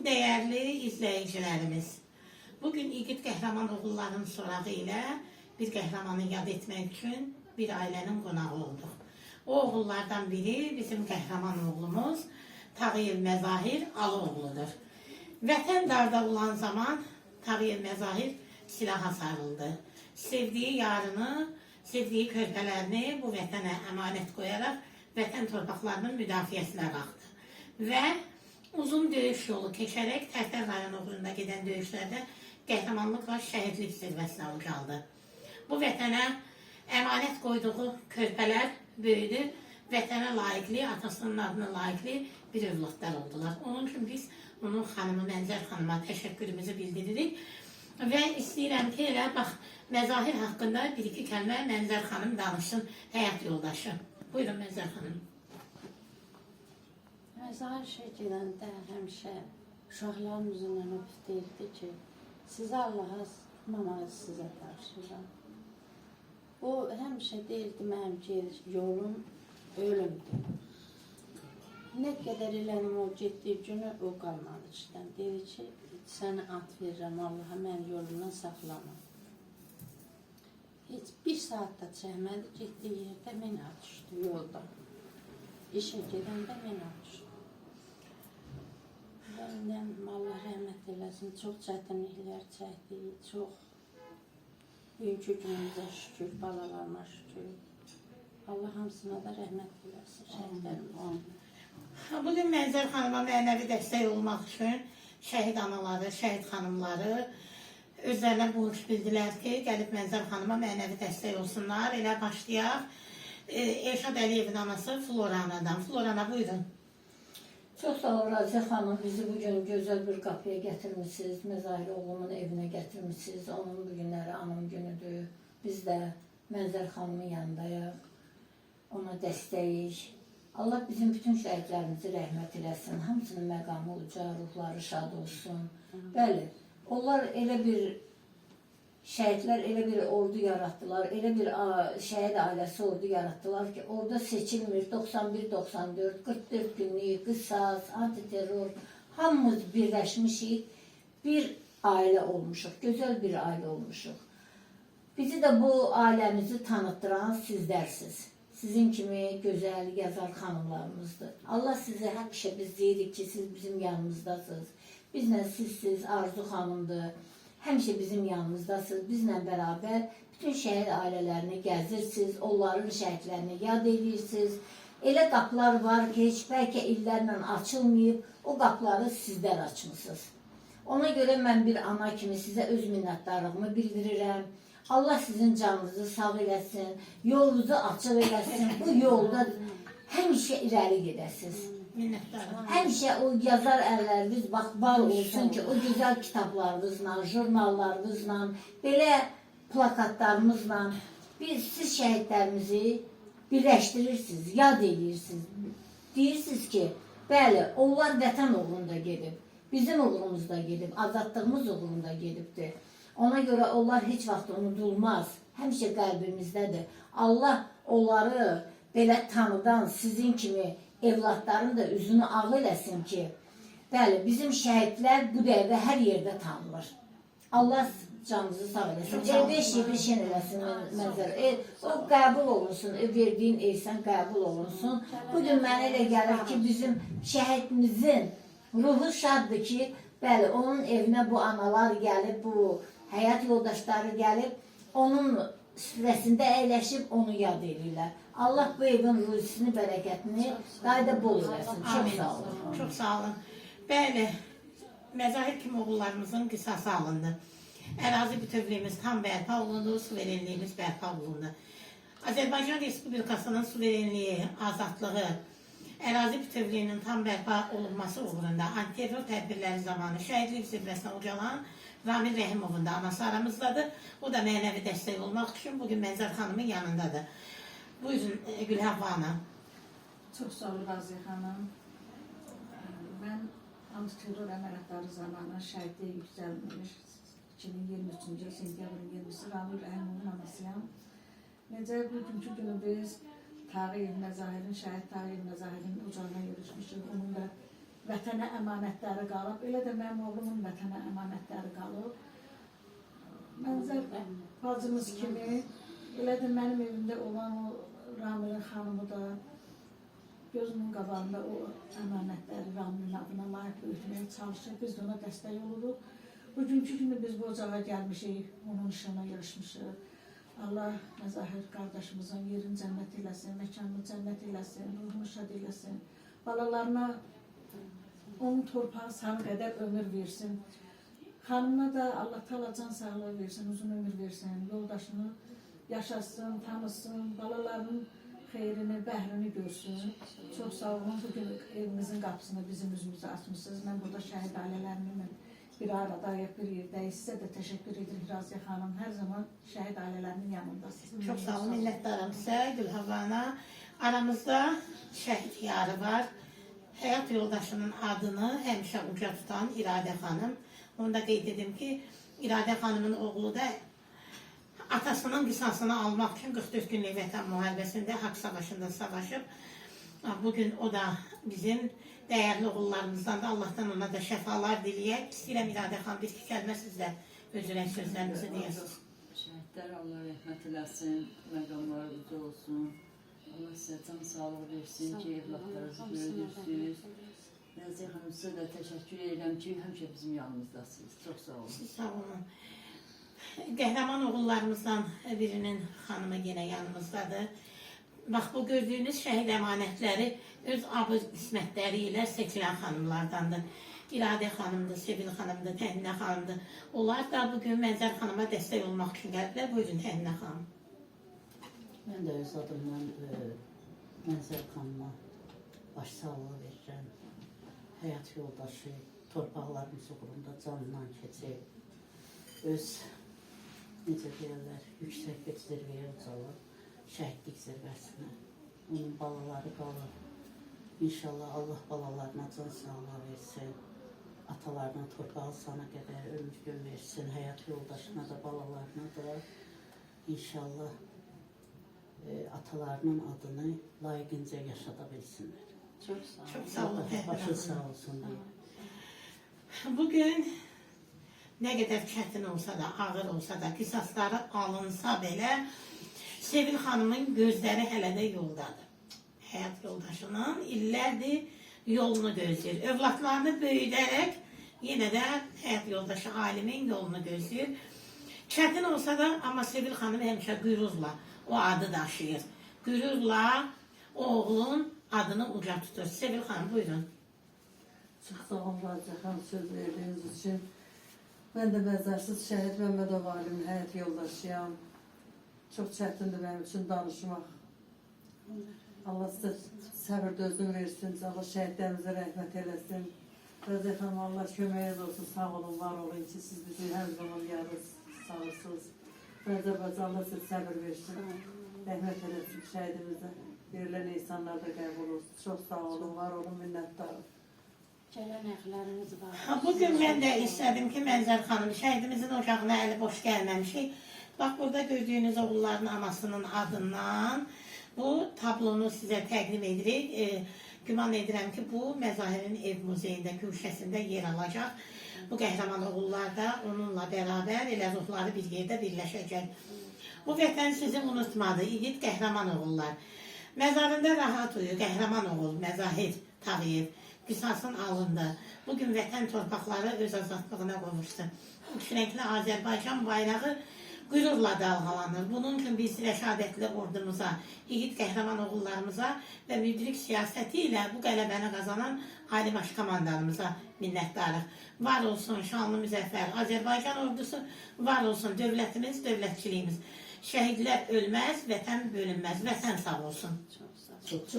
Değerli izleyicilerimiz, bugün İgid qəhrəman oğulların sorağı ilə bir qəhrəmanı yad etmək üçün bir ailənin qonağı olduq. O oğullardan biri bizim qəhrəman oğlumuz Tağıyev Məzahir Alıoğludur. Vətən darda olan zaman Tağıyev Məzahir silaha sarıldı. Sevdiyi yarını, sevdiyi körpələrini bu vətənə əmanət qoyaraq vətən torpaqlarının müdafiəsinə qalxdı. Və uzun döyüş yolu keçərək Tərtər rayon uğrunda gedən döyüşlərdə qəhrəmanlıqla şəhidlik zirvəsinə ucaldı. Bu vətənə əmanət qoyduğu körpələr böyüdü, vətənə layiqli, atasının adına layiqli bir övladlar oldular. Onun üçün biz onun xanımı Mənzər xanıma təşəkkürümüzü bildiririk. Və istəyirəm ki, elə bax, Məzahir haqqında bir-iki kəlmə Mənzər xanım danışsın, həyat yoldaşı. Buyurun Mənzər xanım. Məzahir gələndə həmişə uşaqlarımızın önüb deyirdi ki, sizə Allaha tutmamağı sizə tapşırıram. O həmişə deyirdi mənim ki, yolum ölümdür. Nə qədər elənim o getdiyi günü o qalmadı işdən. Deyir ki, səni at verirəm Allaha, mən yolundan saxlamam. Heç bir saat da çəkmədi, getdiyi yerdə mənə düşdü yolda. İşə gedəndə mənə düşdü. Məndən Allah rəhmət eləsin, çox çətinliklər çəkdik, çox bugünkü günümüzə şükür, balalarıma şükür. Allah hamısına da rəhmət eləsin, şəhidlərimizin. Bugün Mənzər xanıma mənəvi dəstək olmaq üçün şəhid anaları, şəhid xanımları özlərinə borc bildilər ki, gəlib Mənzər xanıma mənəvi dəstək olsunlar. Elə başlayaq. Elşad Əliyevin anası Flora anadan. Flora ana, buyurun. Çox sağ ol Raziyə xanım, bizi bugün gözəl bir qapıya gətirmişsiniz, Məzahir oğlumun evinə gətirmişsiniz. Onun bugünləri anım günüdür. Biz də Mənzər xanımın yanındayıq, ona dəstəyik. Allah bizim bütün şəhidlərimizi rəhmət eləsin, hamısının məqamı uca, ruhları şad olsun. Bəli, onlar elə bir şəhidlər, elə bir ordu yaratdılar, elə bir şəhid ailəsi ordu yaratdılar ki, orada seçilmir 91-94, 44 günlük, qısas, antiterror, hamımız birləşmişik, bir ailə olmuşuq, gözəl bir ailə olmuşuq. Bizi də bu ailəmizi tanıtdıran sizlərsiniz. Sizin kimi gözəl yazar xanımlarımızdır. Allah sizi həmişə biz deyirik ki, siz bizim yanımızdasınız. Bizlə sizsiz, Arzu xanımdır. Həmişə bizim yanımızdasınız. Bizlə bərabər bütün şəhid ailələrini gəzirsiniz, onların şəhidlərini yad edirsiniz. Elə qapılar var ki, heç bəlkə illərlə açılmayıb, o qapıları sizlər açmışsınız. Ona görə mən bir ana kimi sizə öz minnətdarlığımı bildirirəm. Allah sizin canınızı sağ eləsin, yolunuzu açıq eləsin, bu yolda həmişə irəli gedəsiniz. Həmişə o yazar əlləriniz var olsun ki, o gözəl kitablarınızla, jurnallarınızla, belə plakatlarımızla siz şəhidlərimizi birləşdirirsiniz, yad edirsiniz. Deyirsiniz ki, bəli, onlar vətən uğrunda gedib, bizim uğrumuzda gedib, azadlığımız uğrunda gedibdir. Ona görə onlar heç vaxt unudulmaz, həmişə qəlbimizdədir. Allah onları belə tanıdan sizin kimi evladların da üzünü ağ eləsin ki, bəli, bizim şəhidlər bu dəqiqə hər yerdə tanınır. Allah canınızı sağ eləsin, evdə şen eləsin Mənzər. O qəbul olunsun, verdiyin ehsan qəbul olunsun. Bugün mənə elə gəlir ki, bizim şəhidimizin ruhu şaddır ki, bəli, onun evinə bu analar gəlib, bu həyat yoldaşları gəlib, onun süfrəsində əyləşib, onu yad edirlər. Allah bu evin ruzisini, bərəkətini qayda bol eləsin. Çox sağ olun. Çox sağ olun. Bəli, Məzahir kimi oğullarımızın qisası alındı. Ərazi bütövlüyümüz tam bərpa olundu, suverenliyimiz bərpa olundu. Azərbaycan Respublikasının suverenliyi, azadlığı, ərazi bütövlüyünün tam bərpa olunması uğrunda antiterror tədbirləri zamanı şəhidlik zirvəsinə ucalan Ramil Rəhimovun da anası aramızdadır. O da mənəvi dəstək olmaq üçün bugün Mənzər xanımın yanındadır. Buyurun Gülhəva ana. Çox sağ ol Raziyə xanım. Mən antiterror əməliyyatları zamanı şəhidliyə yüksəlmiş 2023-cü sentyabrın 20-si Ramil Rəhimovun anasıyam. Necə bugünkü günü biz Tağıyev Məzahirin, şəhid Tağıyev Məzahirin ocağına yürüşmüşük. Onun da vətənə əmanətləri qalıb. Elə də mənim oğlumun vətənə əmanətləri qalıb. Mənzər bacımız kimi, elə də mənim evimdə olan o Ramilin xanımı da gözümün qabağında o əmanətləri Ramilin adına layiq böyütməyə çalışır. Biz də ona dəstək oluruq. Bugünkü günü biz bu ocağa gəlmişik, onun işına yarışmışıq. Allah Məzahir qardaşımızın yerini cənnət eləsin, məkanını cənnət eləsin, ruhunu şad eləsin. Balalarına onun torpağı sana qədər ömür versin. Xanımına da Allah Taala can sağlığı versin, uzun ömür versin. Yoldaşını yaşasın, tanısın, balalarının xeyrini, bəhrini görsün. Çox sağ olun. Bugün evimizin qapısını bizim üzümüzə açmışsınız. Mən burada şəhid ailələrinin bir aradayıq, bir yerdəyik. Sizə də təşəkkür edirəm Raziyə xanım. Hər zaman şəhid ailələrinin yanındasınız. Çox sağ olun, minnətdaram sizə, Gülhavana. Aramızda şəhid yarı var. Həyat yoldaşının adını həmişə uca tutan İradə xanım. Onu da qeyd edim ki, İradə xanımın oğlu da atasının qisasını almaq üçün 44 günlük vətən müharibəsində, haqq savaşında savaşıb. Bugün o da bizim dəyərli oğullarımızdan da Allah'tan ona da şəfalar diləyək. İstəyirəm İradə xanım bir iki kəlmə sizlə özürən sözlərinizi deyəsiniz. Şəhidlər Allah rəhmət eləsin, məqamları uca olsun. Allah sizə can sağlığı versin ki, evlatlarınızı böyüdürsünüz. Nəzir xanım, sizə də təşəkkür edirəm ki, həmişə bizim yanımızdasınız. Çox sağ olun. Siz sağ olun. Qəhrəman oğullarımızdan birinin xanımı yenə yanımızdadır. Bax, bu gördüyünüz şəhid əmanətləri öz abı qismətləri ilə seçilən xanımlardandır. İradə xanımdır, Sevil xanımdır, Təhnə xanımdır. Onlar da bugün Mənzər xanıma dəstək olmaq üçün gəliblər. Buyurun, Təhnə xanım. Mən də öz adımdan Mənzər xanıma başsağlığı verirəm. Həyat yoldaşı, torpaqlarımız uğrunda canından keçib, öz, necə deyərlər, yüksək bir zirvəyə ucalıb, şəhidlik zirvəsinə. Onun balaları qalıb. İnşallah Allah balalarına can sağlığı versin. Atalarına torpağı sana qədər ömür gün versin. Həyat yoldaşına da, balalarına da inşallah atalarının adını layiqincə yaşada bilsinlər. Çox sağ olun. Çox sağ olun, Təhnə Başı xanım. sağ olsun deyə. Bugün nə qədər çətin olsa da, ağır olsa da, qisasları alınsa belə, Sevil xanımın gözləri hələ də yoldadır. Həyat yoldaşının illərdir yolunu gözləyir. Övladlarını böyüdərək yenə də həyat yoldaşı alimin yolunu gözləyir. Çətin olsa da, amma Sevil xanım həmişə qürurla o adı daşıyır. Qürurla o oğlun adını uca tutur. Sevil xanım, buyurun. Çox sağ olun Raziyə xanım, söz verdiyiniz üçün. Mən də Məzərsiz şəhid Məmmədov alimin həyat yoldaşıyam. Çox çətindir mənim üçün danışmaq. Allah sizə səbir dözüm versin, Allah şəhidlərimizə rəhmət eləsin. Raziyə xanım, Allah köməyiniz olsun, sağ olun, var olun ki, siz bizi hər zaman yarı sağırsınız. Məzər bacı, Allah sizə səbir versin, rəhmət eləsin şəhidimizə. Verilən insanlar da qəbul olsun. Çox sağ olun, var olun, minnətdarım. Gələn əxləriniz var. Bugün mən də istədim ki, Mənzər xanım, şəhidimizin ocağına əli boş gəlməmişik. Bax, burada gördüyünüz oğulların anasının adından bu tablonu sizə təqdim edirik. Güman edirəm ki, bu Məzahirin ev muzeyində, güşəsində yer alacaq. Bu qəhrəman oğullar da onunla bərabər elə ruhları bir yerdə birləşəcək. Bu vətən sizi unutmadı, igid qəhrəman oğullar. Məzarında rahat uyu, qəhrəman oğul, Məzahir Tağıyev. Qisasın alındı. Bugün vətən torpaqları öz azadlığına qovuşdu. Üç rəngli Azərbaycan bayrağı qürurla dalğalanır. Bunun üçün biz rəşadətli ordumuza, igid qəhrəman oğullarımıza və müdrik siyasəti ilə bu qələbəni qazanan Ali Baş komandanımıza minnətdarıq. Var olsun şanlı müzəffər Azərbaycan ordusu, var olsun dövlətimiz, dövlətçiliyimiz. Şəhidlər ölməz, vətən bölünməz. Vətən sağ olsun. Çox sağ olun. Çox